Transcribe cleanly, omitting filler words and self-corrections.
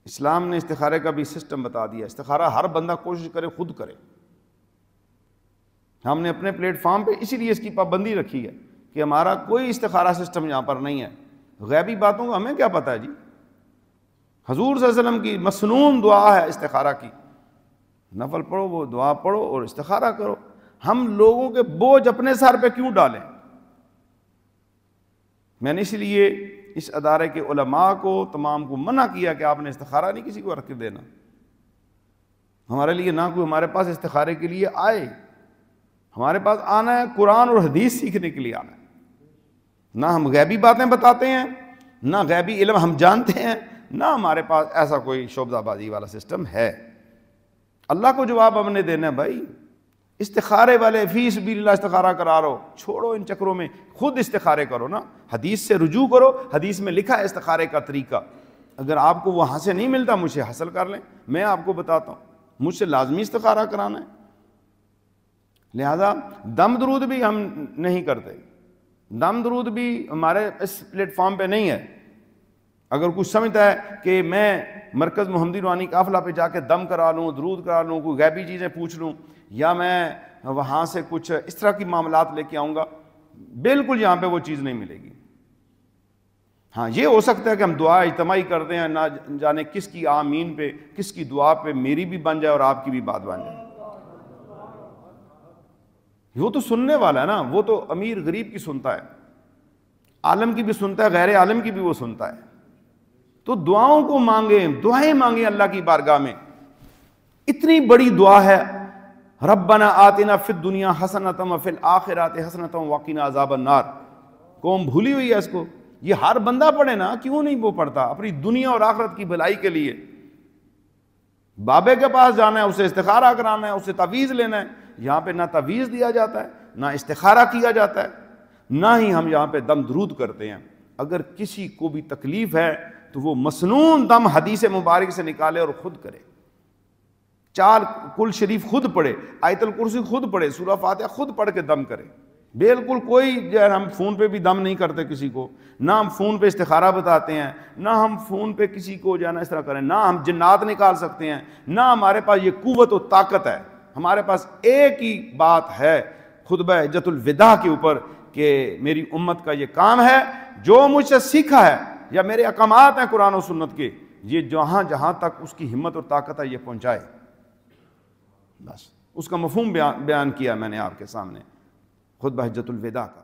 اسلام نے استخارے کا بھی سسٹم بتا دیا. استخارہ ہر بندہ کوشش کرے خود کرے. ہم نے اپنے پلیٹ فارم پہ اسی لیے اس کی پابندی رکھی ہے کہ ہمارا کوئی استخارہ سسٹم یہاں پر نہیں ہے. غیبی باتوں کا ہمیں کیا پتہ ہے جی. حضور صلی اللہ علیہ وسلم کی مسنون دعا ہے استخارہ کی. نفل پڑھو، وہ دعا پڑھو اور استخارہ کرو. ہم لوگوں کے بوجھ اپنے سر پہ کیوں ڈالیں؟ میں نے اس لیے اس ادارے کے علماء کو تمام کو منع کیا کہ آپ نے استخارہ نہیں کسی کو رکھ کے دینا. ہمارے لیے نہ کوئی ہمارے پاس استخارے کے لیے آئے. ہمارے پاس آنا ہے قرآن اور حدیث سیکھنے کے لیے آنا ہے. نہ ہم غیبی باتیں بتاتے ہیں، نہ غیبی علم ہم جانتے ہیں، نہ ہمارے پاس ایسا کوئی شعبہ بازی والا سسٹم ہے. اللہ کو جواب ہم نے دینا ہے بھائی. استخارے والے فی سبیل اللہ استخارہ کرا رہو، چھوڑو ان چکروں میں، خود استخارے کرو نا. حدیث سے رجوع کرو. حدیث میں لکھا ہے استخارے کا طریقہ. اگر آپ کو وہاں سے نہیں ملتا مجھ سے حاصل کر لیں، میں آپ کو بتاتا ہوں. مجھ سے لازمی استخارہ کرانا ہے. لہذا دم درود بھی ہم نہیں کرتے. دم درود بھی ہمارے اس پلیٹ فارم پہ نہیں ہے. اگر کچھ سمجھتا ہے کہ میں مرکز محمدی روحانی قافلہ پہ جا کے دم کرا لوں، درود کرا لوں، کوئی غیبی چیزیں پوچھ لوں، یا میں وہاں سے کچھ اس طرح کی معاملات لے کے آؤں گا، بالکل یہاں پہ وہ چیز نہیں ملے گی. ہاں یہ ہو سکتا ہے کہ ہم دعا اجتماعی کرتے ہیں، نہ جانے کس کی آمین پہ، کس کی دعا پہ میری بھی بن جائے اور آپ کی بھی بات بن جائے. وہ تو سننے والا ہے نا، وہ تو امیر غریب کی سنتا ہے، عالم کی بھی سنتا ہے، غیر عالم کی بھی وہ سنتا ہے. تو دعاؤں کو مانگیں، دعائیں مانگیں اللہ کی بارگاہ میں. اتنی بڑی دعا ہے ربنا آتنا فی الدنیا حسنۃ وفی الآخرۃ حسنۃ وقنا عذاب النار. قوم بھولی ہوئی ہے اس کو. یہ ہر بندہ پڑھے نا، کیوں نہیں وہ پڑھتا؟ اپنی دنیا اور آخرت کی بھلائی کے لیے. بابے کے پاس جانا ہے، اسے استخارہ کرانا ہے، اسے تعویذ لینا ہے. یہاں پہ نہ تعویذ دیا جاتا ہے، نہ استخارہ کیا جاتا ہے، نہ ہی ہم یہاں پہ دم درود کرتے ہیں. اگر کسی کو بھی تکلیف ہے تو وہ مسنون دم حدیث مبارک سے نکالے اور خود کرے. 4 کل شریف خود پڑھے، آیت الکرسی خود پڑھے، سورہ فاتحہ خود پڑھ کے دم کرے. بالکل کوئی جو ہے ہم فون پہ بھی دم نہیں کرتے کسی کو، نہ ہم فون پہ استخارہ بتاتے ہیں، نہ ہم فون پہ کسی کو جو ہے نا اس طرح کریں، نہ ہم جنات نکال سکتے ہیں، نہ ہمارے پاس یہ قوت و طاقت ہے. ہمارے پاس ایک ہی بات ہے خطبہ حجۃ الوداع کے اوپر کہ میری امت کا یہ کام ہے، جو مجھ سے سیکھا ہے یا میرے احکامات ہیں قرآن و سنت کے، یہ جہاں جہاں تک اس کی ہمت اور طاقت ہے یہ پہنچائے. بس اس کا مفہوم بیان کیا میں نے آپ کے سامنے خطبہ حجۃ الوداع کا.